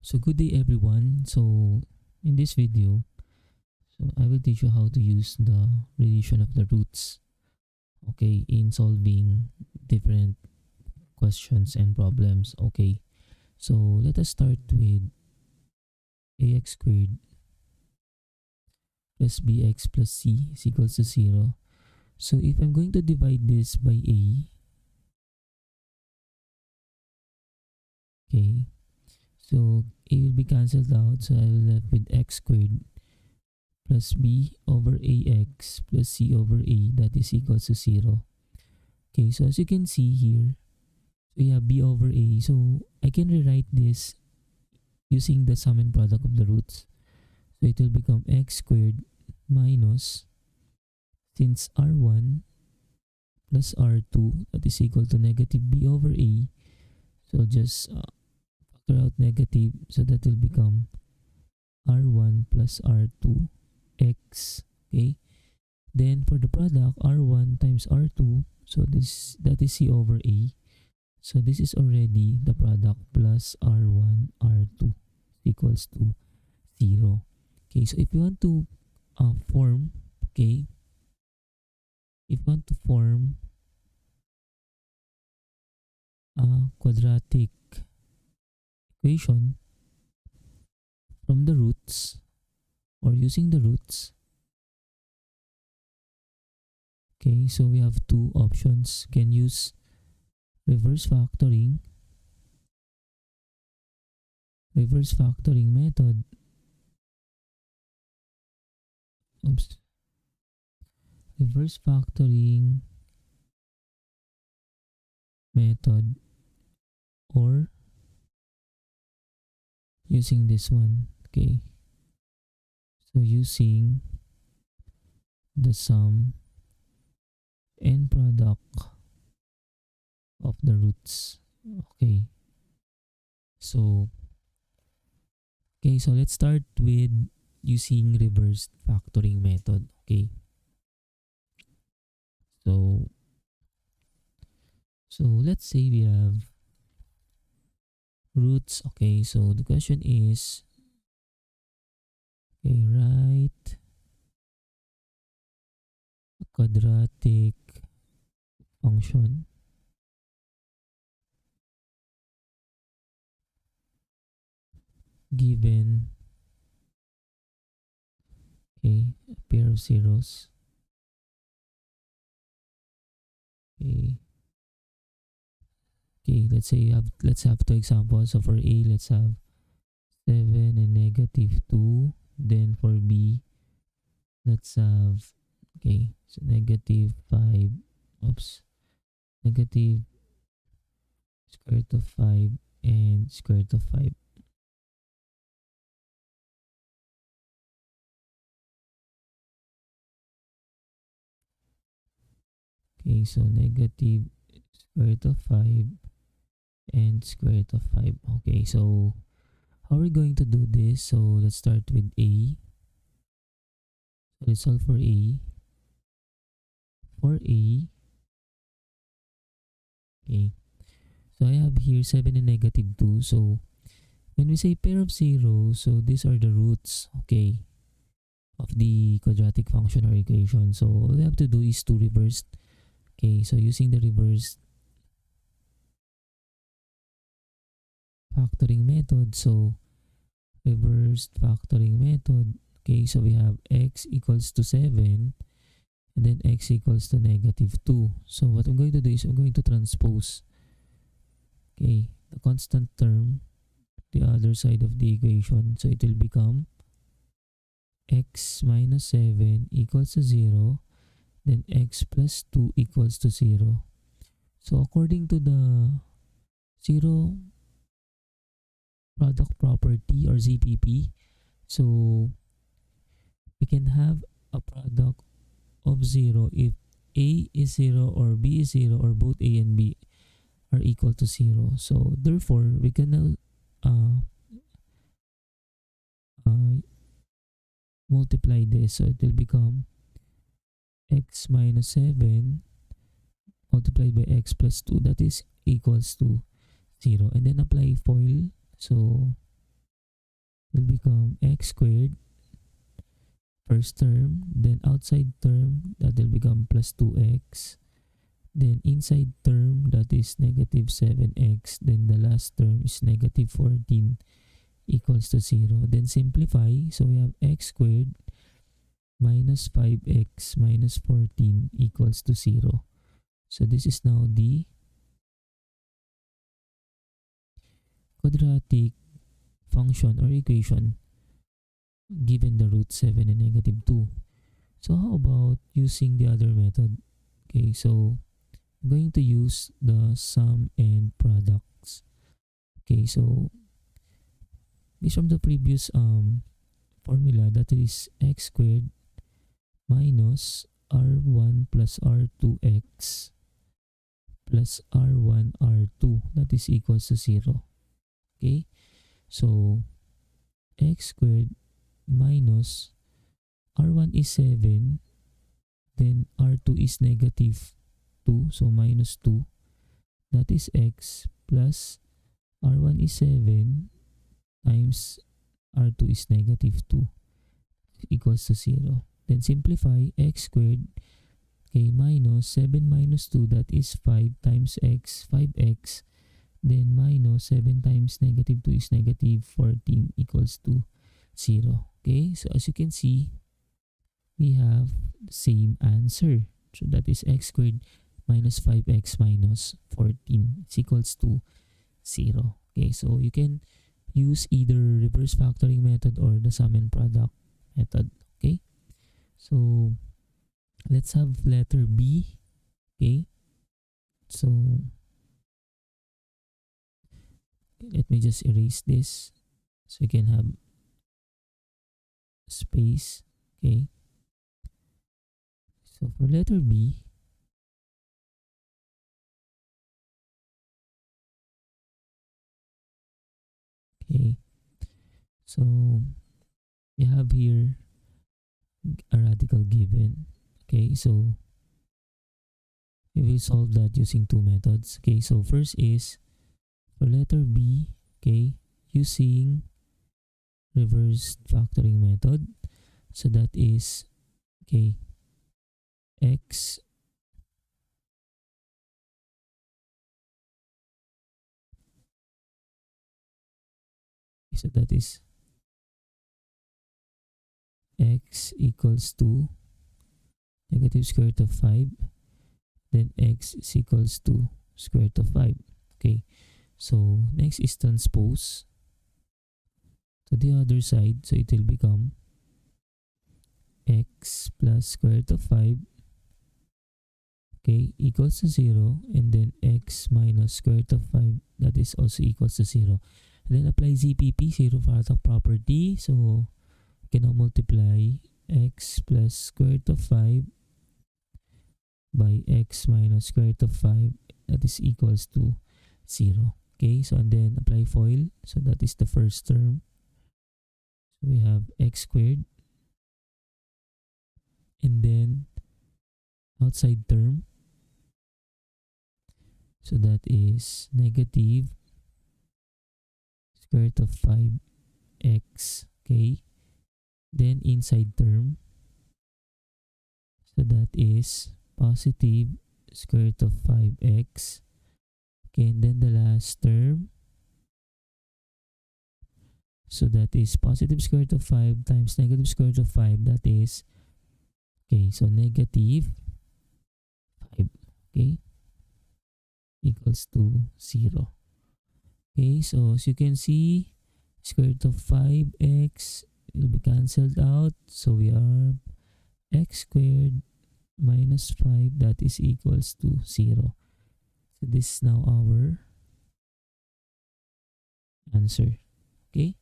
So good day everyone. So in this video, I will teach you how to use the relation of the roots, okay, in solving different questions and problems. Okay. So let us start with ax squared plus bx plus c is equals to 0. So if I'm going to divide this by a, okay, so a will be cancelled out, so I will left with x squared plus b over ax plus c over a, that is equals to 0. Okay, so as you can see here, so yeah, b over a. So I can rewrite this using the sum and product of the roots. So it will become x squared minus, since r1 plus r2, that is equal to negative b over a. So just factor out negative, so that will become r1 plus r2 x. Okay, then for the product, r1 times r2, so that is c over a. So this is already the product plus r1 r2 equals to 0. Okay, so if you want to form, okay, if you want to form a quadratic equation from the roots or using the roots, okay, so we have two options. Can use reverse factoring method. Oops. Reverse factoring method, or using this one. Okay, so using the sum and product of the roots. Okay, so let's start with using reverse factoring method. Okay, so let's say we have roots. Okay, so the question is, okay, write a quadratic function given, okay, a pair of zeros. Okay, let's have two examples. So for a, let's have 7 and negative 2. Then for b, let's have, okay, so negative 5, oops, negative square root of 5 and square root of 5. Okay, so negative square root of 5 and square root of 5. Okay, so how are we going to do this? So let's start with a. So let's solve for a. For a, okay, so I have here 7 and negative 2. So when we say pair of zeros, so these are the roots, okay, of the quadratic function or equation. So all we have to do is to reverse. Okay, so using the reverse factoring method, so reverse factoring method, okay, so we have x equals to 7 and then x equals to negative 2. So what I'm going to do is I'm going to transpose, okay, the constant term the other side of the equation. So it will become x minus 7 equals to 0, then x plus 2 equals to 0. So according to the zero product property or ZPP, so we can have a product of 0 if a is 0 or b is 0 or both a and b are equal to 0. So therefore we can multiply this, so it will become x minus 7 multiplied by x plus 2, that is equals to 0, and then apply FOIL. So will become x squared first term, then outside term that will become plus 2x, then inside term that is negative 7x, then the last term is negative 14 equals to 0. Then simplify, so we have x squared minus 5x minus 14 equals to 0. So this is now the quadratic function or equation given the root 7 and negative 2. So how about using the other method? Okay, so I'm going to use the sum and products. Okay, so based from the previous formula, that is x squared minus r1 plus r2x plus r1 r2, that is equals to 0. Okay, so x squared minus r1 is 7, then r2 is negative 2, so minus 2, that is x, plus r1 is 7 times r2 is negative 2 equals to 0. Then simplify, x squared, okay, minus 7 minus 2, that is 5 times x, 5x, then minus 7 times negative 2 is negative 14 equals to 0. Okay, so as you can see, we have the same answer. So that is x squared minus 5x minus 14 is equals to 0. Okay, so you can use either reverse factoring method or the sum and product method. Okay, so let's have letter B. Okay, so let me just erase this so you can have space. Okay, so for letter B, okay, so we have here a radical given. Okay, so we will solve that using two methods. Okay, so first is for letter B, okay, using reverse factoring method. So that is, okay, x so that is x equals to negative square root of 5, then x is equals to square root of 5. Okay, so next is transpose to the other side, so it will become x plus square root of 5, okay, equals to 0, and then x minus square root of 5, that is also equals to 0. And then apply ZPP, zero product property, so you can now multiply x plus square root of 5 by x minus square root of 5, that is equals to 0. Okay, so and then apply FOIL, so that is the first term. So we have x squared, and then outside term, so that is negative square root of 5x. Okay, then inside term, so that is positive square root of 5x. Okay, and then the last term, so that is positive square root of 5 times negative square root of 5, that is, okay, so negative 5, okay, equals to 0. Okay, so as you can see, square root of 5x will be cancelled out, so we have x squared minus 5, that is equals to 0. So this is now our answer. Okay,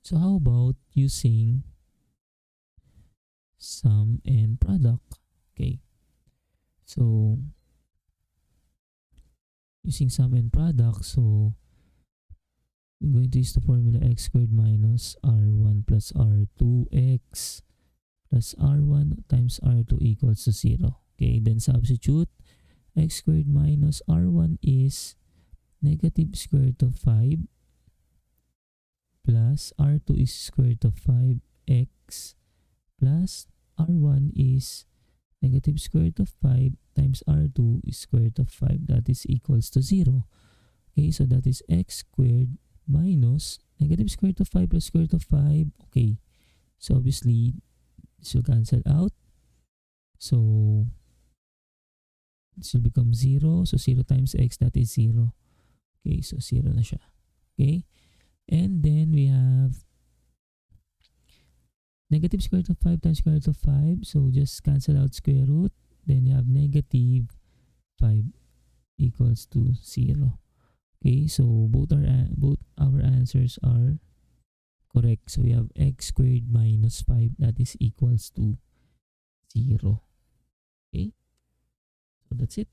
so how about using sum and product? Okay, so using sum and product, so we're going to use the formula x squared minus r1 plus r2x plus r1 times r2 equals to 0. Okay, then substitute x squared minus r1 is negative square root of 5 plus r2 is square root of 5x plus r1 is negative square root of 5 times r2 is square root of 5, that is equals to 0. Okay, so that is x squared minus negative square root of 5 plus square root of 5. Okay, so obviously this will cancel out. So this will become 0. So 0 times x, that is 0. Okay, so 0 na siya. Okay, and then we have negative square root of 5 times square root of 5. So just cancel out square root. Then you have negative 5 equals to 0. Okay, so both our answers are correct. So we have x squared minus 5, that is equals to 0. Okay, so that's it.